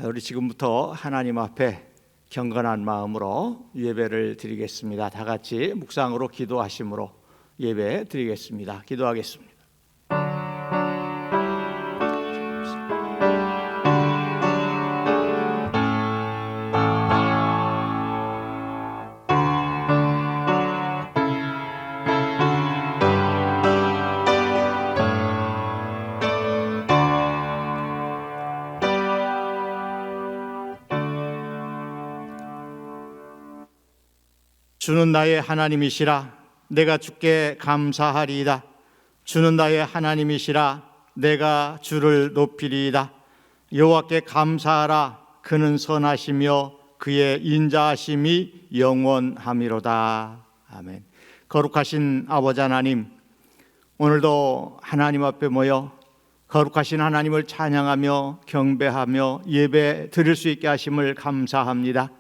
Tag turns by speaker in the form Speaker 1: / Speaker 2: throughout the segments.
Speaker 1: 우리 지금부터 하나님 앞에 경건한 마음으로 예배를 드리겠습니다. 다 같이 묵상으로 기도하심으로 예배 드리겠습니다. 기도하겠습니다. 주는 나의 하나님이시라 내가 주께 감사하리이다. 주는 나의 하나님이시라 내가 주를 높이리이다. 여호와께 감사하라. 그는 선하시며 그의 인자하심이 영원하미로다. 아멘. 거룩하신 아버지 하나님, 오늘도 하나님 앞에 모여 거룩하신 하나님을 찬양하며 경배하며 예배 드릴 수 있게 하심을 감사합니다.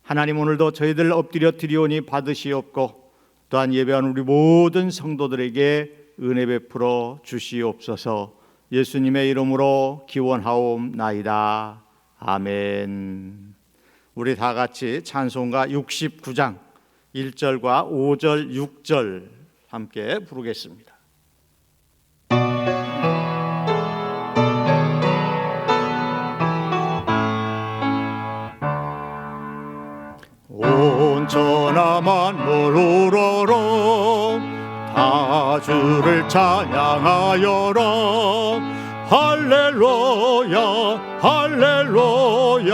Speaker 1: 하나님, 오늘도 저희들 엎드려 드리오니 받으시옵고 또한 예배하는 우리 모든 성도들에게 은혜 베풀어 주시옵소서. 예수님의 이름으로 기원하옵나이다. 아멘. 우리 다 같이 찬송가 69장 1절과 5절 6절 함께 부르겠습니다. 온 천하 만물 우러러 다 주를 찬양하여라. 할렐루야 할렐루야.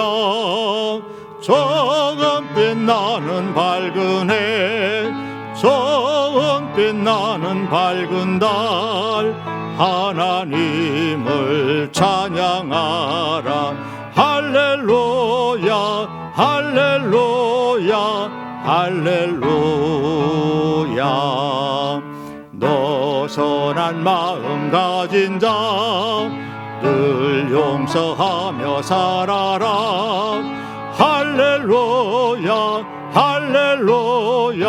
Speaker 1: 정은빛 나는 밝은 해, 정은빛 나는 밝은 달, 하나님을 찬양하라. 할렐루야 할렐루야 할렐루야. 너 선한 마음 가진 자 늘 용서하며 살아라. 할렐루야 할렐루야.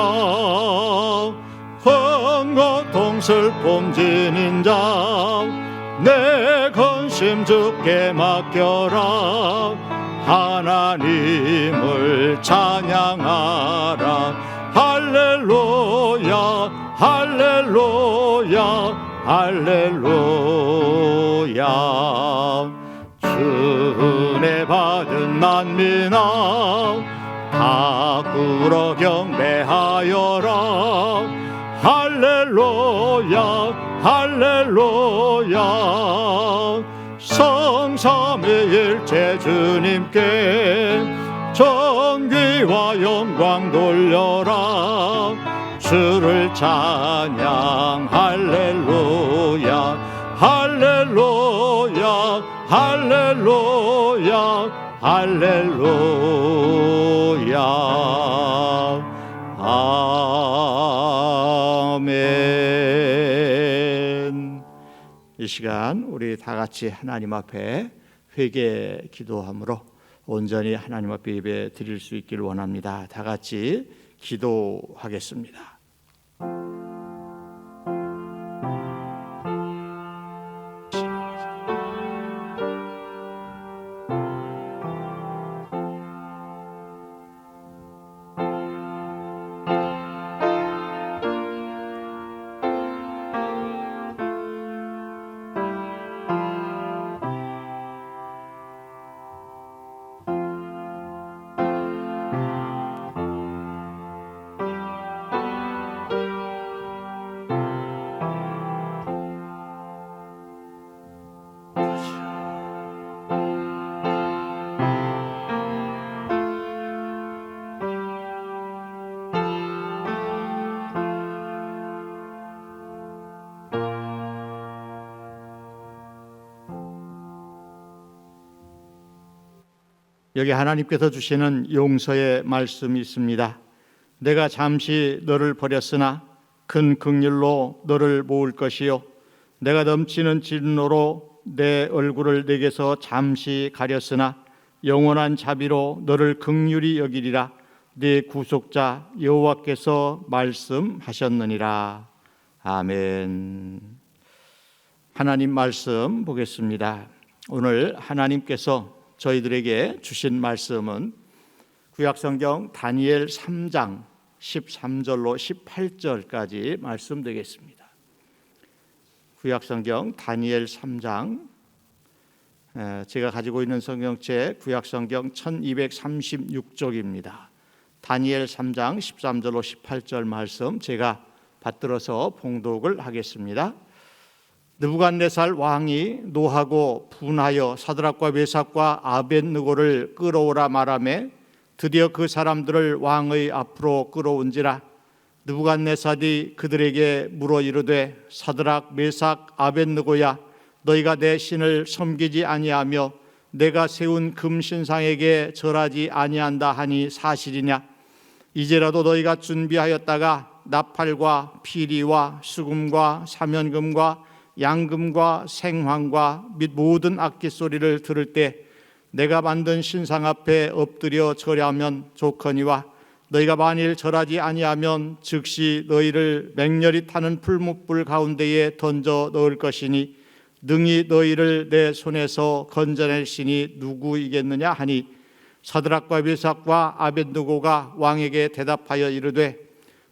Speaker 1: 흠고통 슬픔 지닌 자 내 근심 주께 맡겨라. 하나님을 찬양하라. 할렐루야 할렐루야 할렐루야. 주 은혜 받은 만민아 다 꿇어 경배하여라. 할렐루야 할렐루야. 성삼위일체 주님께 정귀와 영광 돌려라. 주를 찬양 할렐루야 할렐루야 할렐루야 할렐루야. 아멘. 이 시간 우리 다 같이 하나님 앞에 회개 기도함으로 온전히 하나님 앞에 예배 드릴 수 있기를 원합니다. 다 같이 기도하겠습니다. 여기 하나님께서 주시는 용서의 말씀이 있습니다. 내가 잠시 너를 버렸으나 큰 긍휼로 너를 모을 것이요 내가 넘치는 진노로 내 얼굴을 내게서 잠시 가렸으나 영원한 자비로 너를 긍휼히 여기리라. 네 구속자 여호와께서 말씀하셨느니라. 아멘. 하나님 말씀 보겠습니다. 오늘 하나님께서 저희들에게 주신 말씀은 구약성경 다니엘 3장 13절로 18절까지 말씀되겠습니다. 구약성경 다니엘 3장, 제가 가지고 있는 성경책 구약성경 1236쪽입니다. 다니엘 3장 13절로 18절 말씀 제가 받들어서 봉독을 하겠습니다. 느부갓네살 왕이 노하고 분하여 사드락과 메삭과 아벳느고를 끌어오라 말하매 드디어 그 사람들을 왕의 앞으로 끌어온지라. 느부갓네살이 그들에게 물어 이르되 사드락 메삭 아벳느고야, 너희가 내 신을 섬기지 아니하며 내가 세운 금신상에게 절하지 아니한다 하니 사실이냐? 이제라도 너희가 준비하였다가 나팔과 피리와 수금과 사면금과 양금과 생황과 및 모든 악기 소리를 들을 때 내가 만든 신상 앞에 엎드려 절하면 좋거니와, 너희가 만일 절하지 아니하면 즉시 너희를 맹렬히 타는 풀무불 가운데에 던져 넣을 것이니 능히 너희를 내 손에서 건져낼 신이 누구이겠느냐 하니, 사드락과 메삭과 아벳느고가 왕에게 대답하여 이르되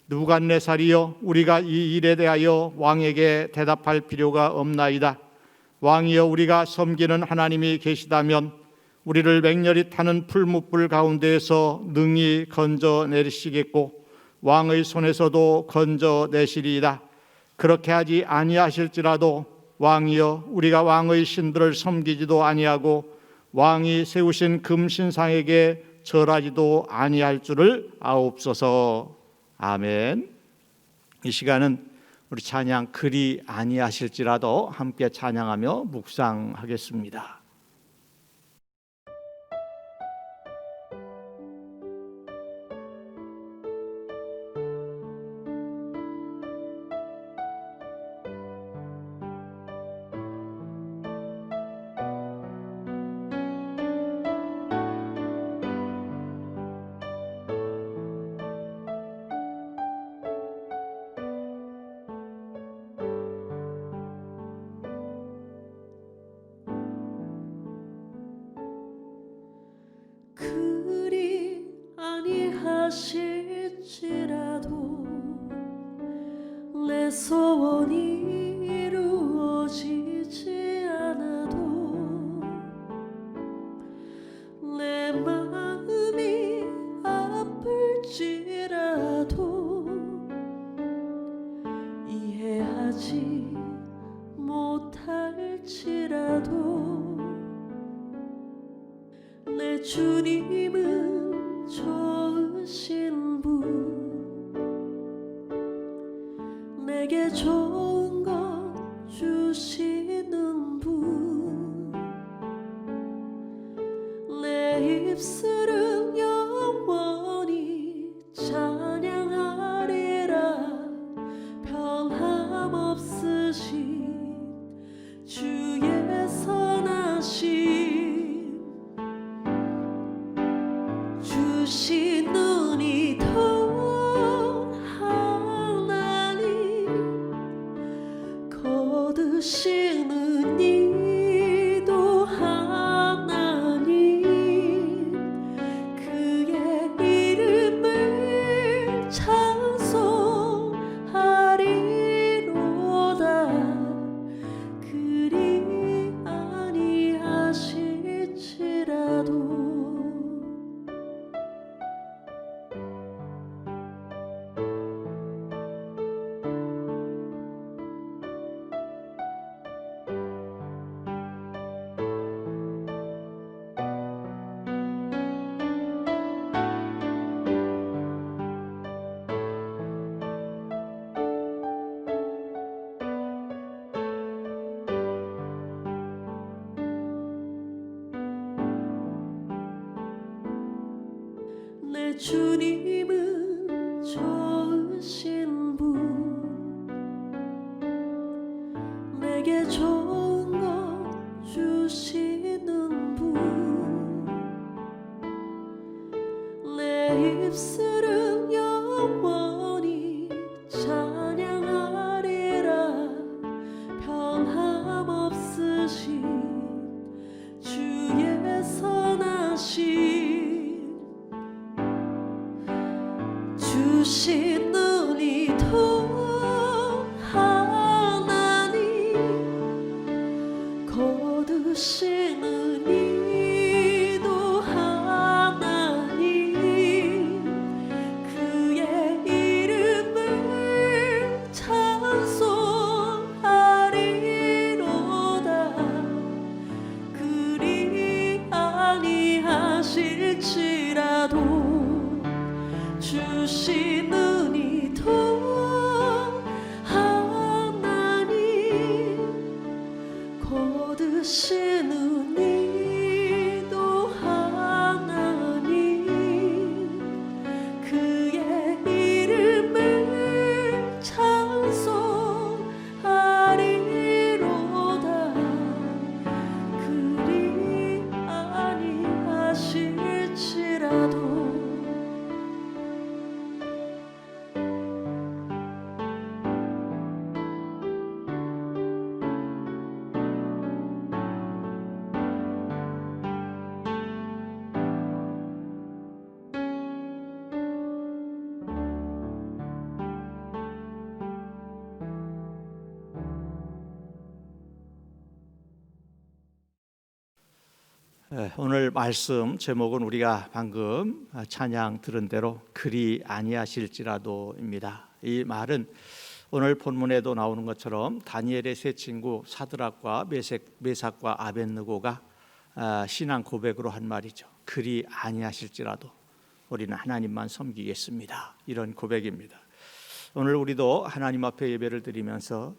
Speaker 1: 느부갓네살이여, 우리가 이 일에 대하여 왕에게 대답할 필요가 없나이다. 왕이여, 우리가 섬기는 하나님이 계시다면 우리를 맹렬히 타는 풀무불 가운데에서 능히 건져내시겠고 왕의 손에서도 건져내시리이다. 그렇게 하지 아니하실지라도 왕이여, 우리가 왕의 신들을 섬기지도 아니하고 왕이 세우신 금신상에게 절하지도 아니할 줄을 아옵소서. 아멘. 이 시간은 우리 찬양 그리 아니하실지라도 함께 찬양하며 묵상하겠습니다.
Speaker 2: 그리 아니하실지라도 내 소원이 이루어지지 않아도 내 마음이 아플지라도 이해하지 못할지라도 내 주님은 좋으신 분, 내게 좋은 것 주시는 분, 내 입술은 영원히 찬양하리라. 변함없으신 주의 선하심, 주신 눈이 더 하나님, 거두시는 이도 하나님, 그의 이름을 찬송하리로다. 그리 아니하실지라도 내 주님은 좋으신 분, 내게 좋은 것 주시는 분, 내 입술은 영원히 찬양하리라. 변함없으신 주의 선 주시는 이도 하나님 거두시는 이도 하나님 그의 이름을 찬송하리로다 그리 아니하실지라도 주시는 이도 하나님 거두시는 이도 하나님 그의 이름을 찬송하리로다 그리 아니하실지라도
Speaker 1: 오늘 말씀 제목은 우리가 방금 찬양 들은 대로 그리 아니하실지라도입니다. 이 말은 오늘 본문에도 나오는 것처럼 다니엘의 세 친구 사드락과 메삭과 아벳느고가 신앙 고백으로 한 말이죠. 그리 아니하실지라도 우리는 하나님만 섬기겠습니다. 이런 고백입니다. 오늘 우리도 하나님 앞에 예배를 드리면서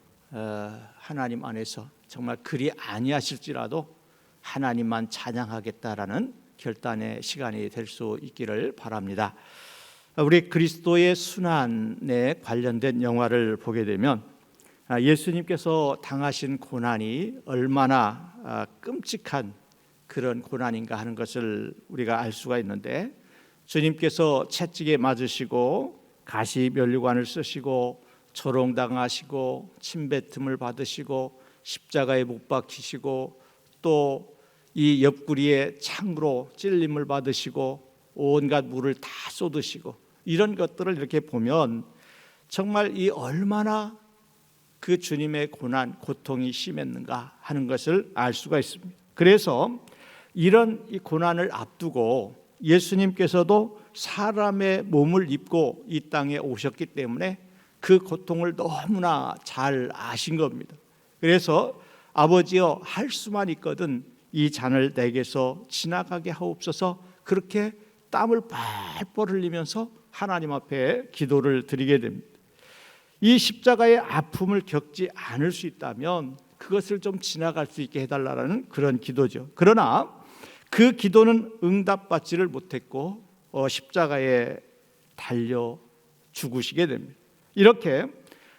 Speaker 1: 하나님 안에서 정말 그리 아니하실지라도 하나님만 찬양하겠다라는 결단의 시간이 될 수 있기를 바랍니다. 우리 그리스도의 순환에 관련된 영화를 보게 되면 예수님께서 당하신 고난이 얼마나 끔찍한 그런 고난인가 하는 것을 우리가 알 수가 있는데, 주님께서 채찍에 맞으시고 가시 면류관을 쓰시고 조롱당하시고 침뱉음을 받으시고 십자가에 못 박히시고 또 이 옆구리에 창으로 찔림을 받으시고 온갖 물을 다 쏟으시고 이런 것들을 이렇게 보면 정말 이 얼마나 그 주님의 고난, 고통이 심했는가 하는 것을 알 수가 있습니다. 그래서 이런 이 고난을 앞두고 예수님께서도 사람의 몸을 입고 이 땅에 오셨기 때문에 그 고통을 너무나 잘 아신 겁니다. 그래서 아버지여 할 수만 있거든 이 잔을 내게서 지나가게 하옵소서, 그렇게 땀을 뻘뻘 흘리면서 하나님 앞에 기도를 드리게 됩니다. 이 십자가의 아픔을 겪지 않을 수 있다면 그것을 좀 지나갈 수 있게 해달라는 그런 기도죠. 그러나 그 기도는 응답받지를 못했고 십자가에 달려 죽으시게 됩니다. 이렇게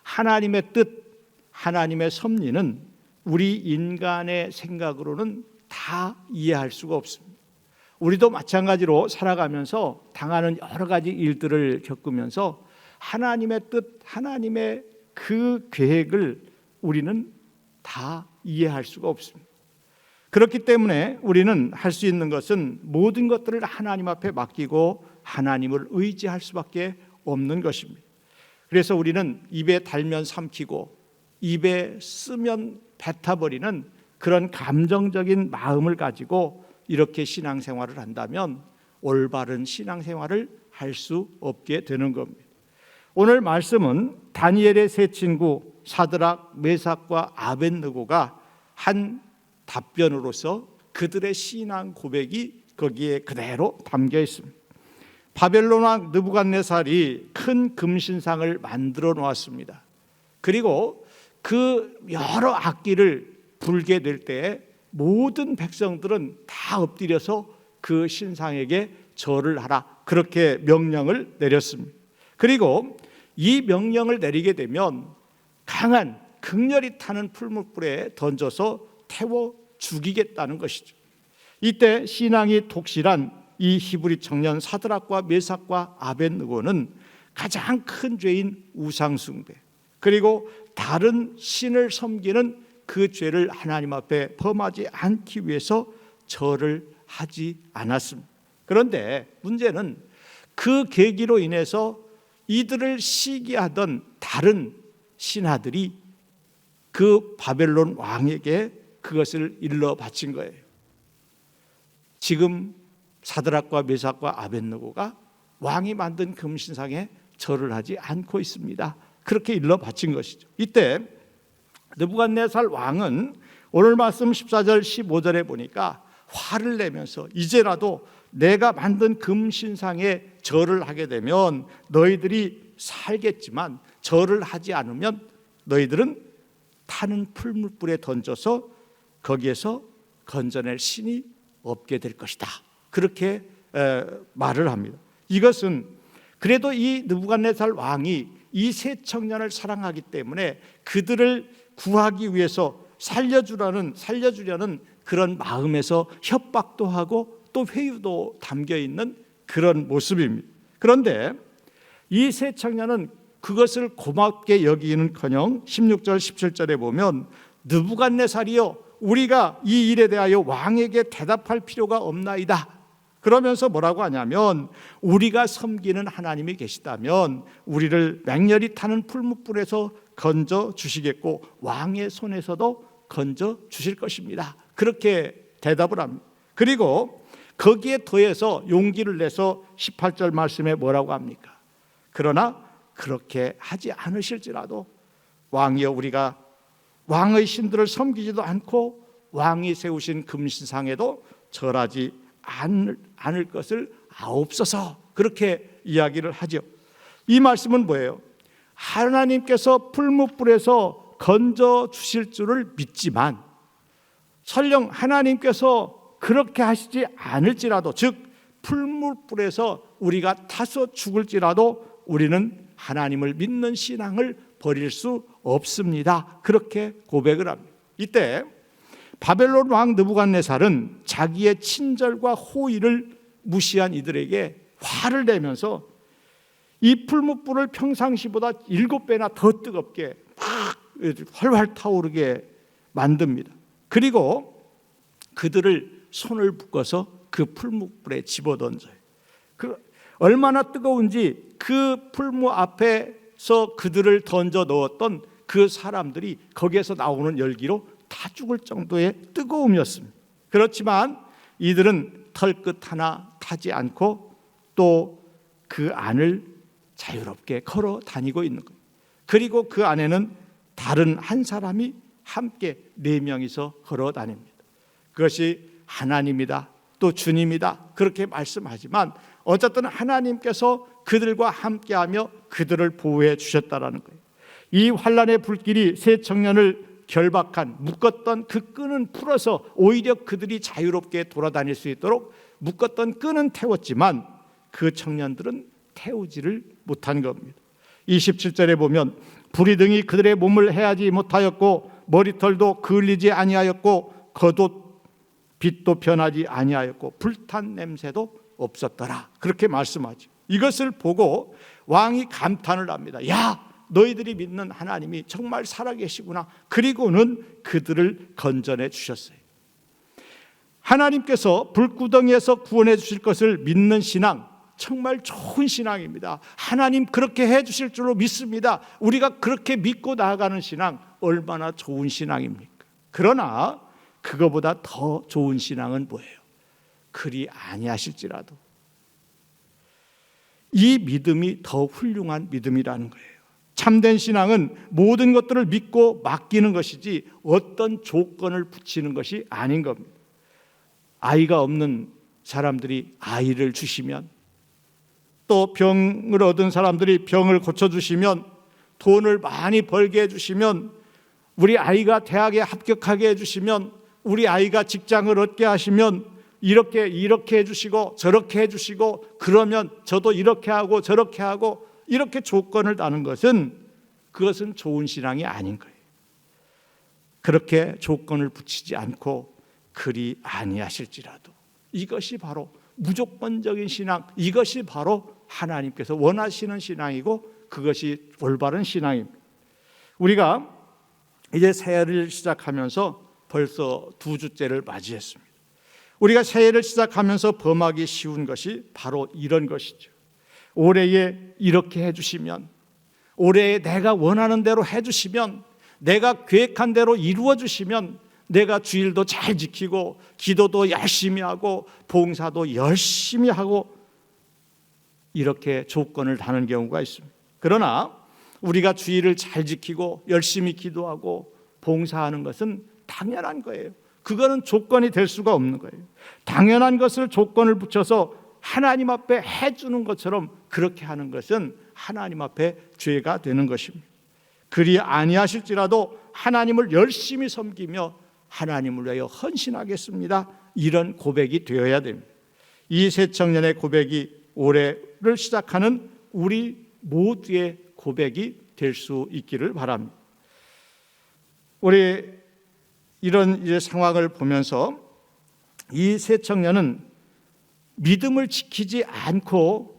Speaker 1: 하나님의 뜻, 하나님의 섭리는 우리 인간의 생각으로는 다 이해할 수가 없습니다. 우리도 마찬가지로 살아가면서 당하는 여러 가지 일들을 겪으면서 하나님의 뜻, 하나님의 그 계획을 우리는 다 이해할 수가 없습니다. 그렇기 때문에 우리는 할 수 있는 것은 모든 것들을 하나님 앞에 맡기고 하나님을 의지할 수밖에 없는 것입니다. 그래서 우리는 입에 달면 삼키고 입에 쓰면 뱉어버리는 그런 감정적인 마음을 가지고 이렇게 신앙생활을 한다면 올바른 신앙생활을 할 수 없게 되는 겁니다. 오늘 말씀은 다니엘의 세 친구 사드락, 메삭과 아벳느고가 한 답변으로서 그들의 신앙 고백이 거기에 그대로 담겨 있습니다. 바벨론 왕 느부갓네살이 큰 금신상을 만들어 놓았습니다. 그리고 그 여러 악기를 불게 될 때 모든 백성들은 다 엎드려서 그 신상에게 절을 하라, 그렇게 명령을 내렸습니다. 그리고 이 명령을 내리게 되면 강한 극렬히 타는 풀무불에 던져서 태워 죽이겠다는 것이죠. 이때 신앙이 독실한 이 히브리 청년 사드락과 메삭과 아벳느고는 가장 큰 죄인 우상숭배, 그리고 다른 신을 섬기는 그 죄를 하나님 앞에 범하지 않기 위해서 절을 하지 않았습니다. 그런데 문제는 그 계기로 인해서 이들을 시기하던 다른 신하들이 그 바벨론 왕에게 그것을 일러 바친 거예요. 지금 사드락과 메삭과 아벳느고가 왕이 만든 금신상에 절을 하지 않고 있습니다. 그렇게 일러 바친 것이죠. 이때 느부갓네살 왕은 오늘 말씀 14절 15절에 보니까 화를 내면서 이제라도 내가 만든 금신상에 절을 하게 되면 너희들이 살겠지만 절을 하지 않으면 너희들은 타는 풀무불에 던져서 거기에서 건져낼 신이 없게 될 것이다. 그렇게 말을 합니다. 이것은 그래도 이 느부갓네살 왕이 이 세 청년을 사랑하기 때문에 그들을 구하기 위해서 살려주려는 그런 마음에서 협박도 하고 또 회유도 담겨 있는 그런 모습입니다. 그런데 이 세 청년은 그것을 고맙게 여기는커녕 16절 17절에 보면 느부갓네살이여 우리가 이 일에 대하여 왕에게 대답할 필요가 없나이다. 그러면서 뭐라고 하냐면 우리가 섬기는 하나님이 계시다면 우리를 맹렬히 타는 풀무불에서 건져 주시겠고 왕의 손에서도 건져 주실 것입니다. 그렇게 대답을 합니다. 그리고 거기에 더해서 용기를 내서 18절 말씀에 뭐라고 합니까? 그러나 그렇게 하지 않으실지라도 왕이여 우리가 왕의 신들을 섬기지도 않고 왕이 세우신 금신상에도 절하지 않을 것을 아옵소서. 그렇게 이야기를 하죠. 이 말씀은 뭐예요? 하나님께서 풀무불에서 건져 주실 줄을 믿지만 설령 하나님께서 그렇게 하시지 않을지라도 즉 풀무불에서 우리가 타서 죽을지라도 우리는 하나님을 믿는 신앙을 버릴 수 없습니다. 그렇게 고백을 합니다. 이때 바벨론 왕 느부갓네살은 자기의 친절과 호의를 무시한 이들에게 화를 내면서 이 풀무불을 평상시보다 7배나 더 뜨겁게 막 활활 타오르게 만듭니다. 그리고 그들을 손을 묶어서 그 풀무불에 집어던져요. 얼마나 뜨거운지 그 풀무 앞에서 그들을 던져 넣었던 그 사람들이 거기에서 나오는 열기로 다 죽을 정도의 뜨거움이었습니다. 그렇지만 이들은 털끝 하나 타지 않고 또 그 안을 자유롭게 걸어 다니고 있는 거예요. 그리고 그 안에는 다른 한 사람이 함께 4명이서 걸어 다닙니다. 그것이 하나님이다 또 주님이다 그렇게 말씀하지만 어쨌든 하나님께서 그들과 함께하며 그들을 보호해 주셨다라는 거예요. 이 환란의 불길이 세 청년을 결박한 묶었던 그 끈은 풀어서 오히려 그들이 자유롭게 돌아다닐 수 있도록 묶었던 끈은 태웠지만 그 청년들은 태우지를 못한 겁니다. 27절에 보면 불이 등이 그들의 몸을 해하지 못하였고 머리털도 그을리지 아니하였고 겉옷 빛도 변하지 아니하였고 불탄 냄새도 없었더라. 그렇게 말씀하죠. 이것을 보고 왕이 감탄을 합니다. 야, 너희들이 믿는 하나님이 정말 살아계시구나. 그리고는 그들을 건져내 주셨어요. 하나님께서 불구덩이에서 구원해 주실 것을 믿는 신앙 정말 좋은 신앙입니다. 하나님 그렇게 해 주실 줄로 믿습니다. 우리가 그렇게 믿고 나아가는 신앙 얼마나 좋은 신앙입니까? 그러나 그거보다 더 좋은 신앙은 뭐예요? 그리 아니하실지라도 이 믿음이 더 훌륭한 믿음이라는 거예요. 참된 신앙은 모든 것들을 믿고 맡기는 것이지 어떤 조건을 붙이는 것이 아닌 겁니다. 아이가 없는 사람들이 아이를 주시면 또 병을 얻은 사람들이 병을 고쳐주시면 돈을 많이 벌게 해주시면 우리 아이가 대학에 합격하게 해주시면 우리 아이가 직장을 얻게 하시면 이렇게 해주시고 저렇게 해주시고 그러면 저도 이렇게 하고 저렇게 하고 이렇게 조건을 다는 것은 그것은 좋은 신앙이 아닌 거예요. 그렇게 조건을 붙이지 않고 그리 아니하실지라도 이것이 바로 무조건적인 신앙, 이것이 바로 하나님께서 원하시는 신앙이고 그것이 올바른 신앙입니다. 우리가 이제 새해를 시작하면서 벌써 2주째를 맞이했습니다. 우리가 새해를 시작하면서 범하기 쉬운 것이 바로 이런 것이죠. 올해에 이렇게 해주시면, 올해에 내가 원하는 대로 해주시면, 내가 계획한 대로 이루어주시면 내가 주일도 잘 지키고 기도도 열심히 하고 봉사도 열심히 하고 이렇게 조건을 다는 경우가 있습니다. 그러나 우리가 주일을 잘 지키고 열심히 기도하고 봉사하는 것은 당연한 거예요. 그거는 조건이 될 수가 없는 거예요. 당연한 것을 조건을 붙여서 하나님 앞에 해주는 것처럼 그렇게 하는 것은 하나님 앞에 죄가 되는 것입니다. 그리 아니하실지라도 하나님을 열심히 섬기며 하나님을 위하여 헌신하겠습니다, 이런 고백이 되어야 됩니다. 이 새 청년의 고백이 올해를 시작하는 우리 모두의 고백이 될 수 있기를 바랍니다. 우리 이런 이제 상황을 보면서 이 새 청년은 믿음을 지키지 않고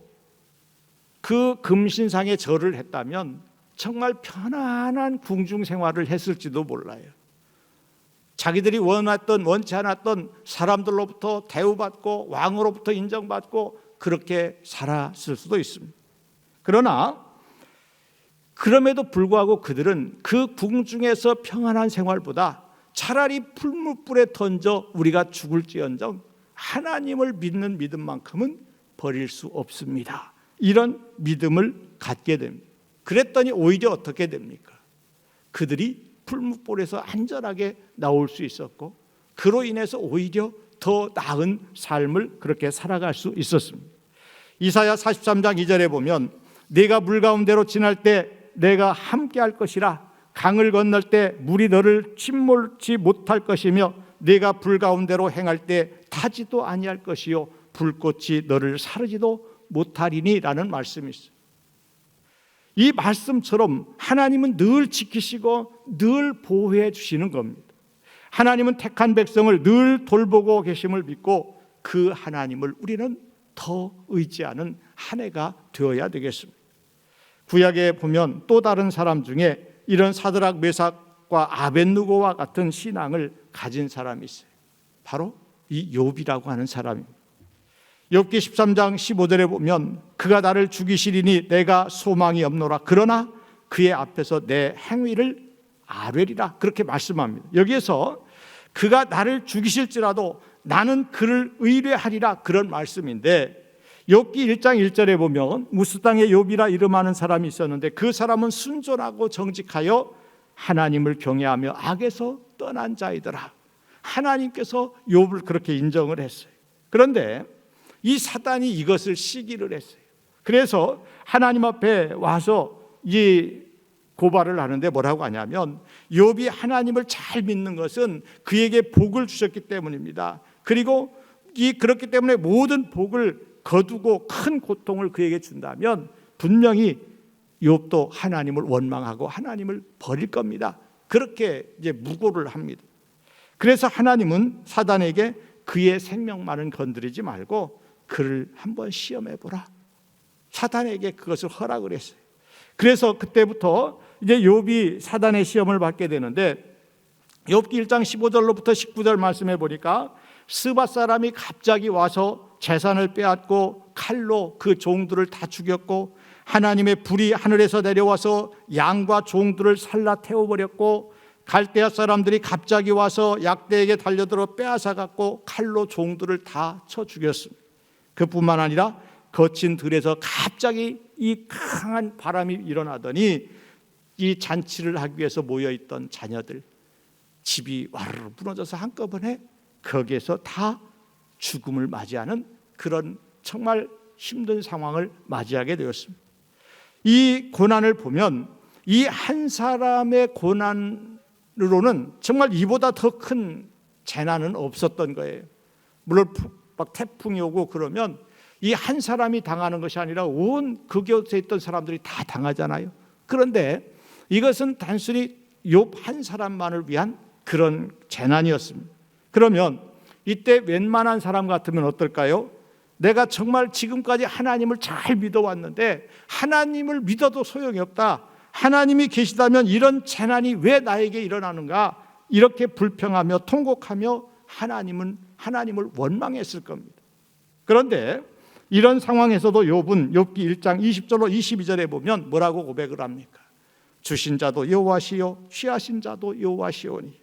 Speaker 1: 그 금신상에 절을 했다면 정말 편안한 궁중 생활을 했을지도 몰라요. 자기들이 원치 않았던 사람들로부터 대우받고 왕으로부터 인정받고 그렇게 살았을 수도 있습니다. 그러나 그럼에도 불구하고 그들은 그 궁중에서 평안한 생활보다 차라리 풀무불에 던져 우리가 죽을지언정 하나님을 믿는 믿음만큼은 버릴 수 없습니다, 이런 믿음을 갖게 됩니다. 그랬더니 오히려 어떻게 됩니까? 그들이 풀무불에서 안전하게 나올 수 있었고 그로 인해서 오히려 더 나은 삶을 그렇게 살아갈 수 있었습니다. 이사야 43장 2절에 보면 네가 물 가운데로 지날 때 내가 함께 할 것이라, 강을 건널 때 물이 너를 침몰치 못할 것이며 네가 불 가운데로 행할 때 타지도 아니할 것이요 불꽃이 너를 사르지도 못하리니 라는 말씀이 있어요. 이 말씀처럼 하나님은 늘 지키시고 늘 보호해 주시는 겁니다. 하나님은 택한 백성을 늘 돌보고 계심을 믿고 그 하나님을 우리는 더 의지하는 한 해가 되어야 되겠습니다. 구약에 보면 또 다른 사람 중에 이런 사드락 메삭과 아벳느고와 같은 신앙을 가진 사람이 있어요. 바로 이 욥이라고 하는 사람입니다. 욥기 13장 15절에 보면 그가 나를 죽이시리니 내가 소망이 없노라, 그러나 그의 앞에서 내 행위를 아뢰리라, 그렇게 말씀합니다. 여기에서 그가 나를 죽이실지라도 나는 그를 의뢰하리라, 그런 말씀인데 욥기 1장 1절에 보면 우스 땅에 욥이라 이름하는 사람이 있었는데 그 사람은 순전하고 정직하여 하나님을 경외하며 악에서 떠난 자이더라. 하나님께서 욥을 그렇게 인정을 했어요. 그런데 이 사단이 이것을 시기를 했어요. 그래서 하나님 앞에 와서 이 고발을 하는데 뭐라고 하냐면 욥이 하나님을 잘 믿는 것은 그에게 복을 주셨기 때문입니다. 그리고 그렇기 때문에 모든 복을 거두고 큰 고통을 그에게 준다면 분명히 욥도 하나님을 원망하고 하나님을 버릴 겁니다. 그렇게 이제 무고를 합니다. 그래서 하나님은 사단에게 그의 생명만은 건드리지 말고 그를 한번 시험해 보라, 사단에게 그것을 허락을 했어요. 그래서 그때부터 이제 욥이 사단의 시험을 받게 되는데 욥기 1장 15절로부터 19절 말씀해 보니까 스바 사람이 갑자기 와서 재산을 빼앗고 칼로 그 종들을 다 죽였고 하나님의 불이 하늘에서 내려와서 양과 종들을 살라 태워버렸고 갈대아 사람들이 갑자기 와서 약대에게 달려들어 빼앗아갔고 칼로 종들을 다 쳐 죽였습니다. 그뿐만 아니라 거친 들에서 갑자기 이 강한 바람이 일어나더니 이 잔치를 하기 위해서 모여있던 자녀들 집이 와르르 무너져서 한꺼번에 거기에서 다 죽음을 맞이하는 그런 정말 힘든 상황을 맞이하게 되었습니다. 이 고난을 보면 이 한 사람의 고난으로는 정말 이보다 더 큰 재난은 없었던 거예요. 물론 막 태풍이 오고 그러면 이 한 사람이 당하는 것이 아니라 온 그 곁에 있던 사람들이 다 당하잖아요. 그런데 이것은 단순히 욥 한 사람만을 위한 그런 재난이었습니다. 그러면 이때 웬만한 사람 같으면 어떨까요? 내가 정말 지금까지 하나님을 잘 믿어왔는데 하나님을 믿어도 소용이 없다, 하나님이 계시다면 이런 재난이 왜 나에게 일어나는가, 이렇게 불평하며 통곡하며 하나님을 원망했을 겁니다. 그런데 이런 상황에서도 욥은 욥기 1장 20절로 22절에 보면 뭐라고 고백을 합니까? 주신 자도 여호와시요 취하신 자도 여호와시오니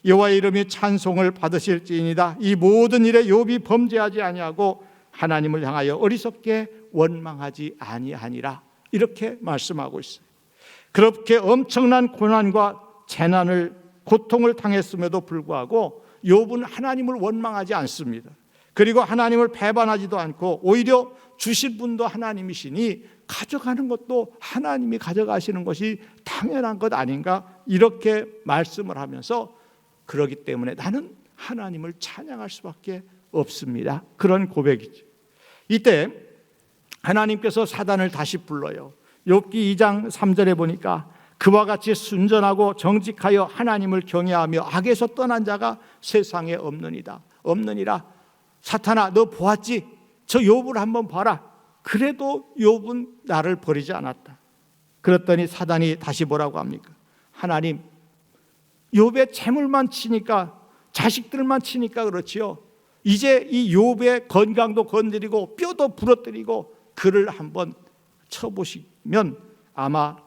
Speaker 1: 여호와의 이름이 찬송을 받으실지니이다. 이 모든 일에 욥이 범죄하지 아니하고 하나님을 향하여 어리석게 원망하지 아니하니라. 이렇게 말씀하고 있어요. 그렇게 엄청난 고난과 재난을 고통을 당했음에도 불구하고 욥은 하나님을 원망하지 않습니다. 그리고 하나님을 배반하지도 않고 오히려 주신 분도 하나님이시니 가져가는 것도 하나님이 가져가시는 것이 당연한 것 아닌가, 이렇게 말씀을 하면서 그러기 때문에 나는 하나님을 찬양할 수밖에 없습니다. 그런 고백이죠. 이때 하나님께서 사단을 다시 불러요. 욥기 2장 3절에 보니까 그와 같이 순전하고 정직하여 하나님을 경외하며 악에서 떠난 자가 세상에 없느니라. 사탄아, 너 보았지? 저 욥을 한번 봐라. 그래도 욥은 나를 버리지 않았다. 그랬더니 사단이 다시 뭐라고 합니까? 하나님, 욥의 재물만 치니까, 자식들만 치니까 그렇지요. 이제 이 욥의 건강도 건드리고 뼈도 부러뜨리고 그를 한번 쳐보시면 아마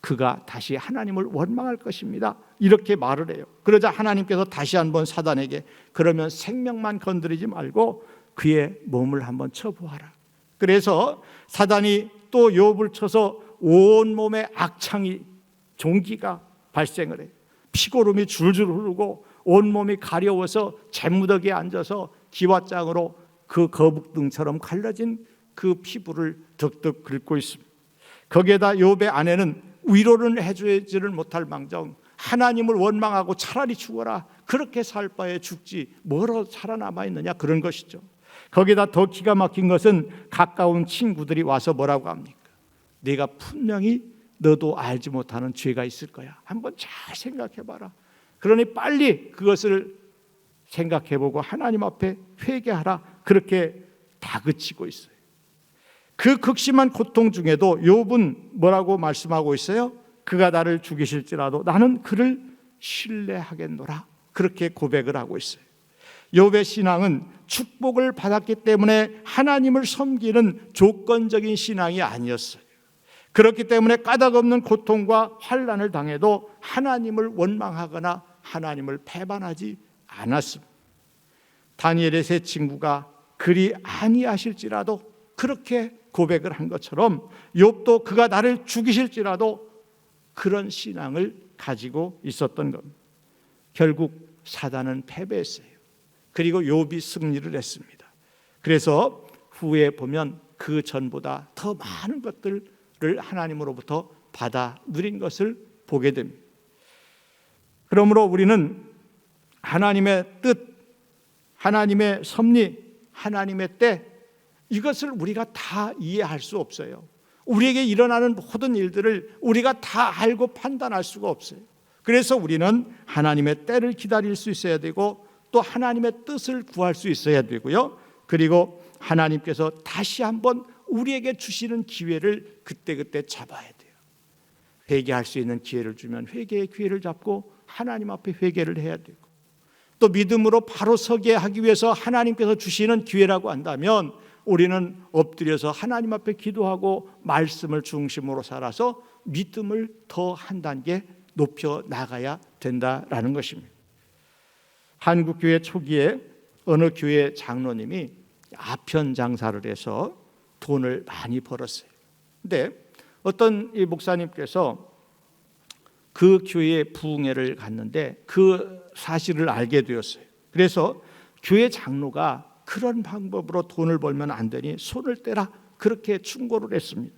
Speaker 1: 그가 다시 하나님을 원망할 것입니다. 이렇게 말을 해요. 그러자 하나님께서 다시 한번 사단에게 그러면 생명만 건드리지 말고 그의 몸을 한번 쳐보아라. 그래서 사단이 또 욥을 쳐서 온몸에 악창이, 종기가 발생을 해요. 피고름이 줄줄 흐르고 온몸이 가려워서 잿무더기에 앉아서 기왓장으로 그 거북등처럼 갈라진 그 피부를 득득 긁고 있습니다. 거기에다 욥의 아내는 위로를 해주지를 못할 망정 하나님을 원망하고 차라리 죽어라, 그렇게 살 바에 죽지 뭐로 살아남아 있느냐, 그런 것이죠. 거기다 더 기가 막힌 것은 가까운 친구들이 와서 뭐라고 합니까? 네가 분명히 너도 알지 못하는 죄가 있을 거야. 한번 잘 생각해봐라. 그러니 빨리 그것을 생각해보고 하나님 앞에 회개하라. 그렇게 다그치고 있어요. 그 극심한 고통 중에도 욥은 뭐라고 말씀하고 있어요? 그가 나를 죽이실지라도 나는 그를 신뢰하겠노라. 그렇게 고백을 하고 있어요. 욥의 신앙은 축복을 받았기 때문에 하나님을 섬기는 조건적인 신앙이 아니었어요. 그렇기 때문에 까닭없는 고통과 환난을 당해도 하나님을 원망하거나 하나님을 배반하지 않았습니다. 다니엘의 세 친구가 그리 아니하실지라도 그렇게 고백을 한 것처럼 욥도 그가 나를 죽이실지라도 그런 신앙을 가지고 있었던 겁니다. 결국 사단은 패배했어요. 그리고 욥이 승리를 했습니다. 그래서 후에 보면 그 전보다 더 많은 것들을 하나님으로부터 받아 누린 것을 보게 됩니다. 그러므로 우리는 하나님의 뜻, 하나님의 섭리, 하나님의 때, 이것을 우리가 다 이해할 수 없어요. 우리에게 일어나는 모든 일들을 우리가 다 알고 판단할 수가 없어요. 그래서 우리는 하나님의 때를 기다릴 수 있어야 되고 또 하나님의 뜻을 구할 수 있어야 되고요. 그리고 하나님께서 다시 한번 우리에게 주시는 기회를 그때그때 잡아야 돼요. 회개할 수 있는 기회를 주면 회개의 기회를 잡고 하나님 앞에 회개를 해야 되고, 또 믿음으로 바로 서게 하기 위해서 하나님께서 주시는 기회라고 한다면 우리는 엎드려서 하나님 앞에 기도하고 말씀을 중심으로 살아서 믿음을 더 한 단계 높여 나가야 된다라는 것입니다. 한국교회 초기에 어느 교회 장로님이 아편 장사를 해서 돈을 많이 벌었어요. 근데 어떤 이 목사님께서 그 교회에 부흥회를 갔는데 그 사실을 알게 되었어요. 그래서 교회 장로가 그런 방법으로 돈을 벌면 안 되니 손을 떼라, 그렇게 충고를 했습니다.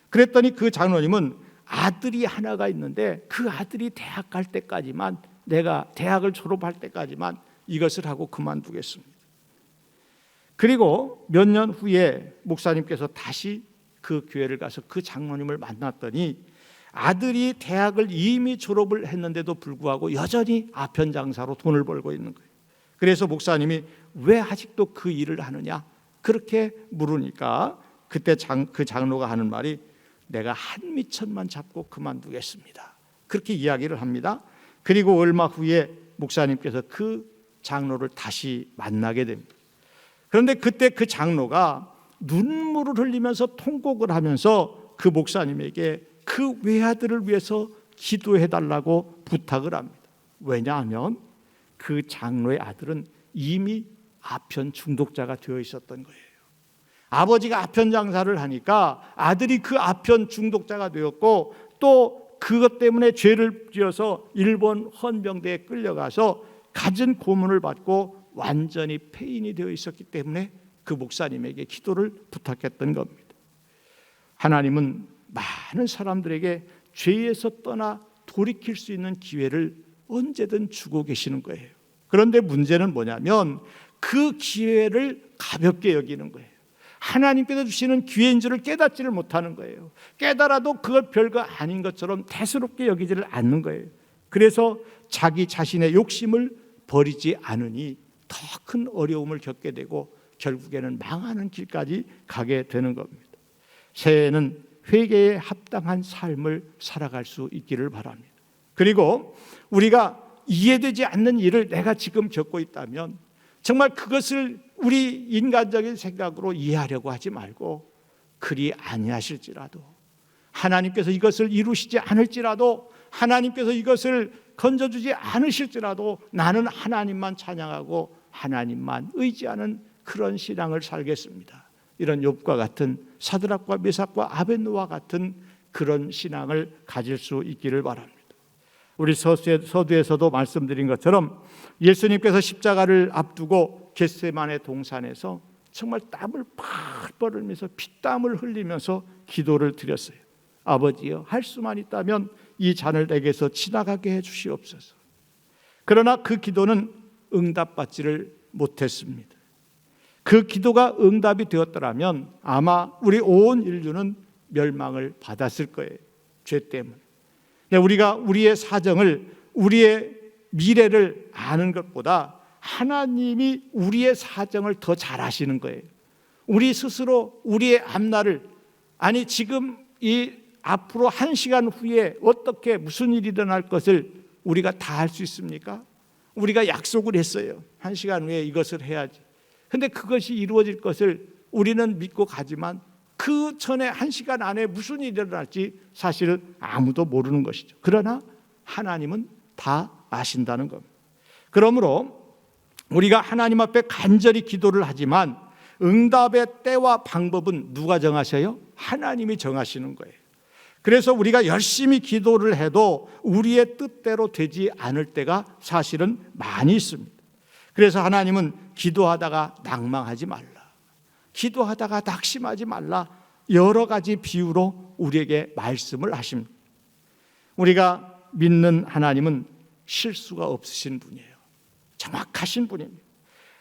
Speaker 1: 그랬더니 그 장로님은 아들이 하나가 있는데 그 아들이 대학 갈 때까지만, 내가 대학을 졸업할 때까지만 이것을 하고 그만두겠습니다. 그리고 몇 년 후에 목사님께서 다시 그 교회를 가서 그 장로님을 만났더니 아들이 대학을 이미 졸업을 했는데도 불구하고 여전히 아편 장사로 돈을 벌고 있는 거예요. 그래서 목사님이 왜 아직도 그 일을 하느냐 그렇게 물으니까 그때 그 장로가 하는 말이 내가 한 미천만 잡고 그만두겠습니다. 그렇게 이야기를 합니다. 그리고 얼마 후에 목사님께서 그 장로를 다시 만나게 됩니다. 그런데 그때 그 장로가 눈물을 흘리면서 통곡을 하면서 그 목사님에게 그 외아들을 위해서 기도해 달라고 부탁을 합니다. 왜냐하면 그 장로의 아들은 이미 아편 중독자가 되어 있었던 거예요. 아버지가 아편 장사를 하니까 아들이 그 아편 중독자가 되었고, 또 그것 때문에 죄를 지어서 일본 헌병대에 끌려가서 갖은 고문을 받고 완전히 폐인이 되어 있었기 때문에 그 목사님에게 기도를 부탁했던 겁니다. 하나님은 많은 사람들에게 죄에서 떠나 돌이킬 수 있는 기회를 언제든 주고 계시는 거예요. 그런데 문제는 뭐냐면 그 기회를 가볍게 여기는 거예요. 하나님께서 주시는 기회인 줄을 깨닫지를 못하는 거예요. 깨달아도 그걸 별거 아닌 것처럼 대수롭게 여기지를 않는 거예요. 그래서 자기 자신의 욕심을 버리지 않으니 더 큰 어려움을 겪게 되고 결국에는 망하는 길까지 가게 되는 겁니다. 새해에는 회개에 합당한 삶을 살아갈 수 있기를 바랍니다. 그리고 우리가 이해되지 않는 일을 내가 지금 겪고 있다면 정말 그것을 우리 인간적인 생각으로 이해하려고 하지 말고, 그리 아니하실지라도 하나님께서 이것을 이루시지 않을지라도, 하나님께서 이것을 건져주지 않으실지라도 나는 하나님만 찬양하고 하나님만 의지하는 그런 신앙을 살겠습니다. 이런 욥과 같은, 사드락과 메삭과 아벳노와 같은 그런 신앙을 가질 수 있기를 바랍니다. 우리 서두에서도 말씀드린 것처럼 예수님께서 십자가를 앞두고 겟세마네 동산에서 정말 땀을 펄펄 흘리면서 피땀을 흘리면서 기도를 드렸어요. 아버지여, 할 수만 있다면 이 잔을 내게서 지나가게 해 주시옵소서. 그러나 그 기도는 응답받지를 못했습니다. 그 기도가 응답이 되었더라면 아마 우리 온 인류는 멸망을 받았을 거예요. 죄 때문에. 우리가 우리의 사정을, 우리의 미래를 아는 것보다 하나님이 우리의 사정을 더 잘 아시는 거예요. 우리 스스로 우리의 앞날을, 아니 지금 이 앞으로 1시간 후에 어떻게 무슨 일이 일어날 것을 우리가 다 알 수 있습니까? 우리가 약속을 했어요. 1시간 후에 이것을 해야지. 근데 그것이 이루어질 것을 우리는 믿고 가지만 그 전에 1시간 안에 무슨 일이 일어날지 사실 아무도 모르는 것이죠. 그러나 하나님은 다 아신다는 겁니다. 그러므로 우리가 하나님 앞에 간절히 기도를 하지만 응답의 때와 방법은 누가 정하셔요? 하나님이 정하시는 거예요. 그래서 우리가 열심히 기도를 해도 우리의 뜻대로 되지 않을 때가 사실은 많이 있습니다. 그래서 하나님은 기도하다가 낭망하지 말라, 기도하다가 낙심하지 말라, 여러 가지 비유로 우리에게 말씀을 하십니다. 우리가 믿는 하나님은 실수가 없으신 분이에요. 정확하신 분입니다.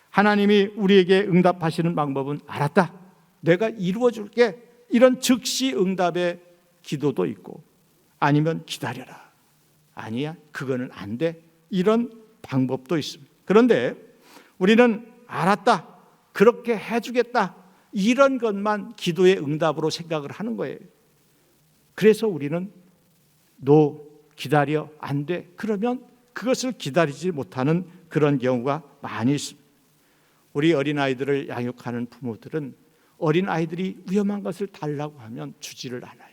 Speaker 1: 하나님이 우리에게 응답하시는 방법은 알았다, 내가 이루어줄게, 이런 즉시 응답의 기도도 있고, 아니면 기다려라, 아니야 그거는 안 돼, 이런 방법도 있습니다. 그런데 우리는 알았다, 그렇게 해주겠다, 이런 것만 기도의 응답으로 생각을 하는 거예요. 그래서 우리는 기다려, 안 돼, 그러면 그것을 기다리지 못하는 그런 경우가 많이 있습니다. 우리 어린아이들을 양육하는 부모들은 어린아이들이 위험한 것을 달라고 하면 주지를 않아요.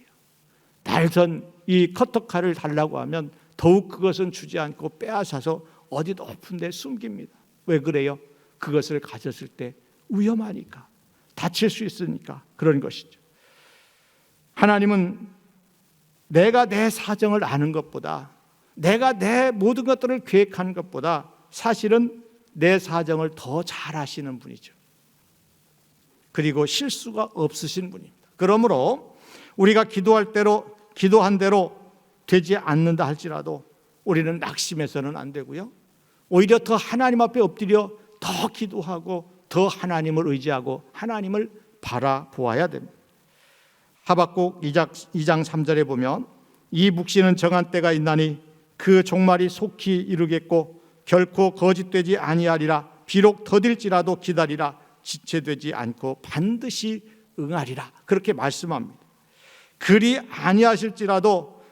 Speaker 1: 날선 이 커터칼을 달라고 하면 더욱 그것은 주지 않고 빼앗아서 어디 높은 데 숨깁니다. 왜 그래요? 그것을 가졌을 때 위험하니까, 다칠 수 있으니까 그런 것이죠. 하나님은 내가 내 사정을 아는 것보다, 내가 내 모든 것들을 계획하는 것보다 사실은 내 사정을 더 잘 아시는 분이죠. 그리고 실수가 없으신 분입니다. 그러므로 우리가 기도한 대로 되지 않는다 할지라도 우리는 낙심해서는 안 되고요, 오히려 더 하나님 앞에 엎드려 더 기도하고 더 하나님을 의지하고 하나님을 바라보아야 됩니다. 하박국 2장 3절에 보면 이 묵시는 정한 때가 있나니 그 종말이 속히 이르겠고 결코 거짓되지 아니하리라. 비록 더딜지라도 기다리라. 지체되지 않고 반드시 응하리라. 그렇게 말씀합니다. 그리 아니하실지라도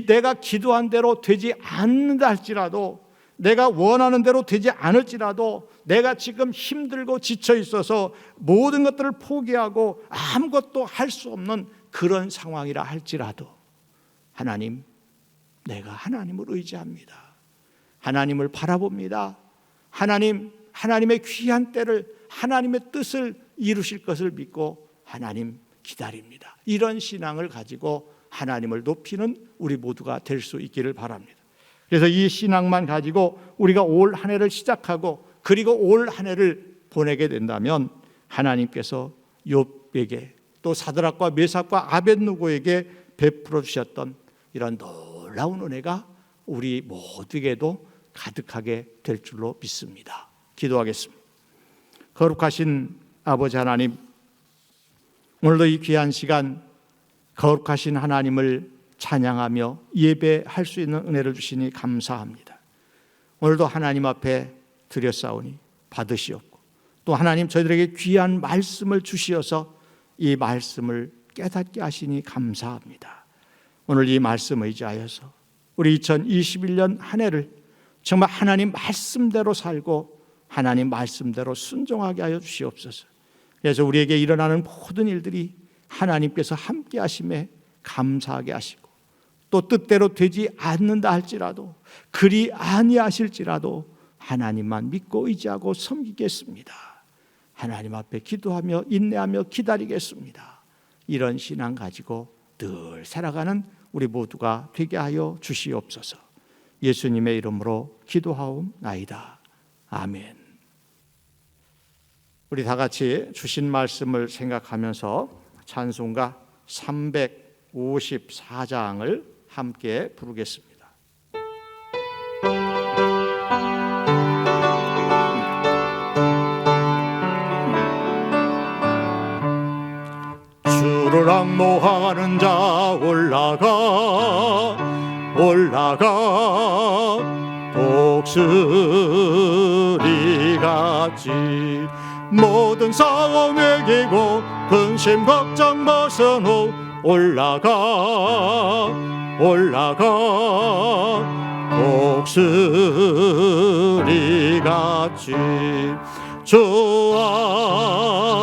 Speaker 1: 내가 기도한 대로 되지 않는다 할지라도 내가 원하는 대로 되지 않을지라도 내가 지금 힘들고 지쳐 있어서 모든 것들을 포기하고 아무것도 할 수 없는 그런 상황이라 할지라도 하나님, 내가 하나님을 의지합니다. 하나님을 바라봅니다. 하나님의 귀한 때를, 하나님의 뜻을 이루실 것을 믿고 하나님 기다립니다. 이런 신앙을 가지고 하나님을 높이는 우리 모두가 될 수 있기를 바랍니다. 그래서 이 신앙만 가지고 우리가 올 한 해를 시작하고 그리고 올 한 해를 보내게 된다면 하나님께서 욥에게 또 사드락과 메삭과 아벳느고에게 베풀어 주셨던 이런 놀라운 은혜가 우리 모두에게도 가득하게 될 줄로 믿습니다. 기도하겠습니다. 거룩하신 아버지 하나님, 오늘도 이 귀한 시간 거룩하신 하나님을 찬양하며 예배할 수 있는 은혜를 주시니 감사합니다. 오늘도 하나님 앞에 드렸사오니 받으시옵고, 또 하나님 저희들에게 귀한 말씀을 주시어서 이 말씀을 깨닫게 하시니 감사합니다. 오늘 이 말씀 의지하여서 우리 2021년 한 해를 정말 하나님 말씀대로 살고 하나님 말씀대로 순종하게 하여 주시옵소서. 그래서 우리에게 일어나는 모든 일들이 하나님께서 함께 하심에 감사하게 하시고, 또 뜻대로 되지 않는다 할지라도 그리 아니하실지라도 하나님만 믿고 의지하고 섬기겠습니다. 하나님 앞에 기도하며 인내하며 기다리겠습니다. 이런 신앙 가지고 늘 살아가는 우리 모두가 되게 하여 주시옵소서. 예수님의 이름으로 기도하옵나이다. 아멘. 우리 다 같이 주신 말씀을 생각하면서 찬송가 354장을 함께 부르겠습니다. 주를 앙모하는 자 올라가 독수리같이 모든 싸움 이기고 근심 걱정 벗어놓 올라가 독수리같이 주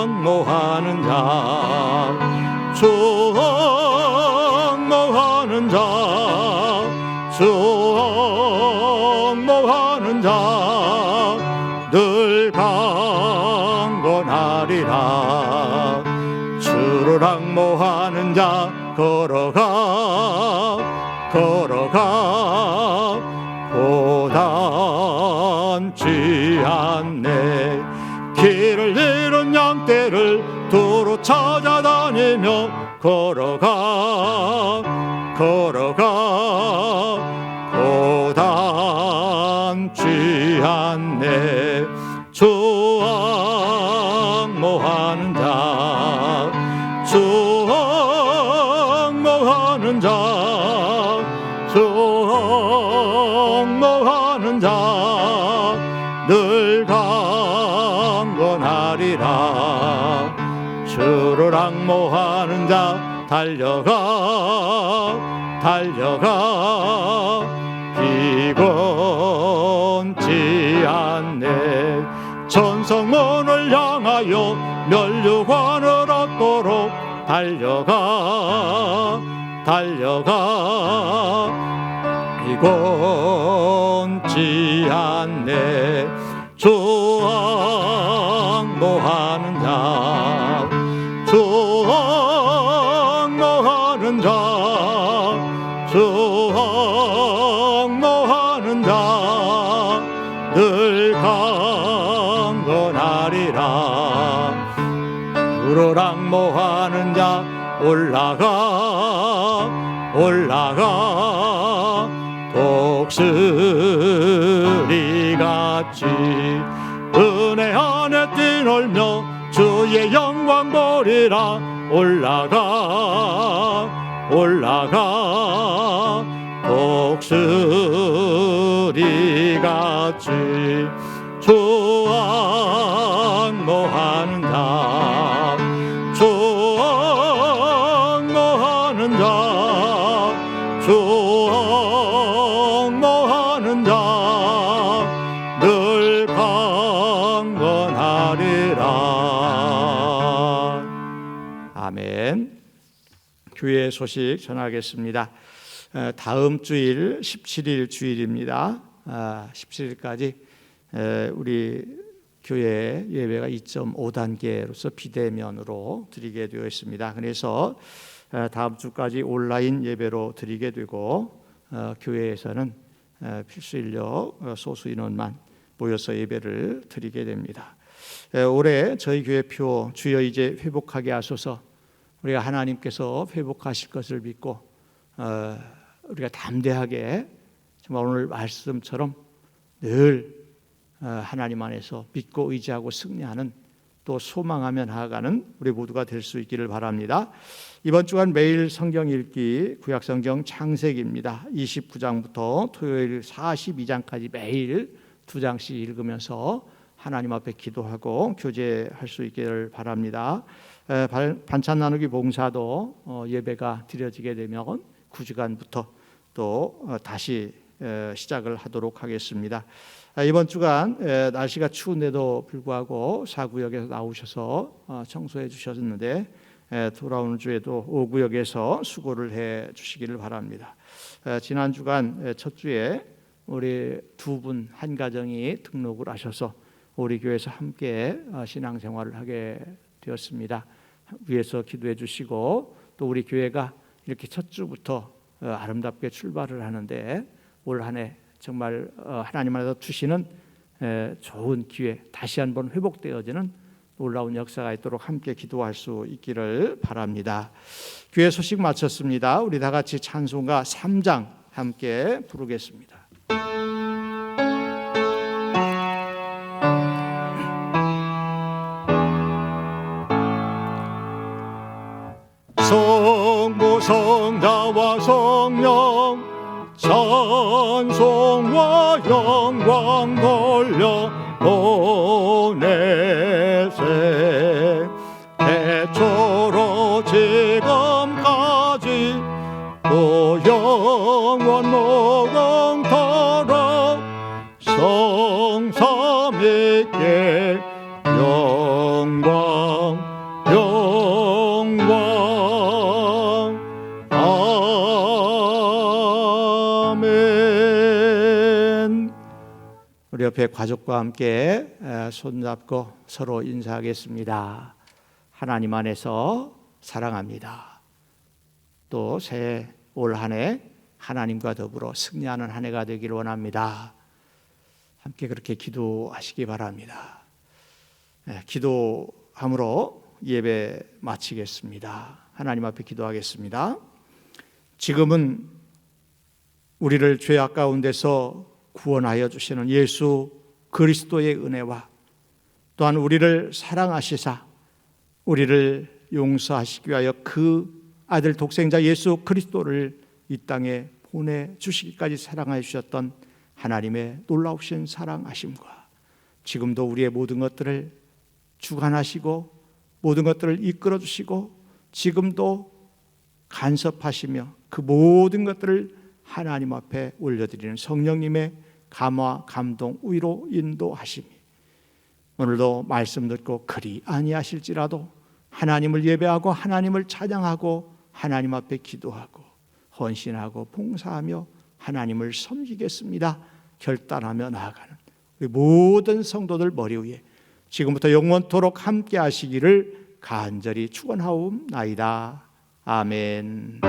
Speaker 1: 앙모하는 자, 주 앙모하는 자, 주 앙모하는 자 늘 강건하리라. 주를 앙모하는 자 걸어가 고단치 않네. 길을 잃은 양떼를 두루 찾아다니며 걸어가 고단치 않네. 주 앙모하는 자, 주 앙모하는 자, 주 앙모하는 자 늘 강건하리라. 주를 앙모하는 자 달려가 피곤치 않네. 천성문을 향하여 면류관을 얻도록 달려가 피곤치 않네. 주 앙모하는 자, 주 앙모하는 자, 주 앙모하는 자 늘 강건하리라. 주를 앙모하는 자 올라가 독수리같이 은혜 안에 뛰놀며 주의 영광 보리라. 올라가 독수리같이 주 앙모하는 자, 주 앙모하는 자, 주 앙모하는 자 아멘. 교회 소식 전하겠습니다. 다음 주일 17일 주일입니다. 17일까지 우리 교회 예배가 2.5단계로서 비대면으로 드리게 되어 있습니다. 그래서 다음 주까지 온라인 예배로 드리게 되고 교회에서는 필수 인력 소수 인원만 모여서 예배를 드리게 됩니다. 올해 저희 교회표 주여 이제 회복하게 하소서. 우리가 하나님께서 회복하실 것을 믿고 우리가 담대하게 정말 오늘 말씀처럼 늘 하나님 안에서 믿고 의지하고 승리하는, 또 소망하며 나아가는 우리 모두가 될 수 있기를 바랍니다. 이번 주간 매일 성경 읽기 구약성경 창세기입니다. 29장부터 토요일 42장까지 매일 2장씩 읽으면서 하나님 앞에 기도하고 교제할 수 있기를 바랍니다. 반찬 나누기 봉사도 예배가 드려지게 되면 9주간부터 또 다시 시작을 하도록 하겠습니다. 이번 주간 날씨가 추운데도 불구하고 4구역에서 나오셔서 청소해 주셨는데 돌아오는 주에도 5구역에서 수고를 해 주시기를 바랍니다. 지난 주간 첫 주에 우리 두 분 한 가정이 등록을 하셔서 우리 교회에서 함께 신앙생활을 하게 되었습니다. 위에서 기도해 주시고, 또 우리 교회가 이렇게 첫 주부터 아름답게 출발을 하는데 올 한 해 정말 하나님 안에서 주시는 좋은 기회, 다시 한번 회복되어지는 놀라운 역사가 있도록 함께 기도할 수 있기를 바랍니다. 교회 소식 마쳤습니다. 우리 다 같이 찬송가 3장 함께 부르겠습니다. 성부 성자와 성령 찬송과 영광 돌려 보내세. 태초로 지금까지 또 영원 무궁토록 성삼위께 영광 영광. 아멘. 우리 옆에 가족과 함께 손잡고 서로 인사하겠습니다. 하나님 안에서 사랑합니다. 또 새해 올 한 해 하나님과 더불어 승리하는 한 해가 되기를 원합니다. 함께 그렇게 기도하시기 바랍니다. 기도함으로 예배 마치겠습니다. 하나님 앞에 기도하겠습니다. 지금은 우리를 죄악 가운데서 구원하여 주시는 예수 그리스도의 은혜와 또한 우리를 사랑하시사 우리를 용서하시기 위하여 그 아들 독생자 예수 그리스도를 이 땅에 보내주시기까지 사랑하여 주셨던 하나님의 놀라우신 사랑하심과 지금도 우리의 모든 것들을 주관하시고 모든 것들을 이끌어 주시고 지금도 간섭하시며 그 모든 것들을 하나님 앞에 올려드리는 성령님의 감화, 감동, 위로 인도하심이 오늘도 말씀 듣고 그리 아니하실지라도 하나님을 예배하고 하나님을 찬양하고 하나님 앞에 기도하고 헌신하고 봉사하며 하나님을 섬기겠습니다 결단하며 나아가는 우리 모든 성도들 머리 위에 지금부터 영원토록 함께 하시기를 간절히 축원하옵나이다. 아멘.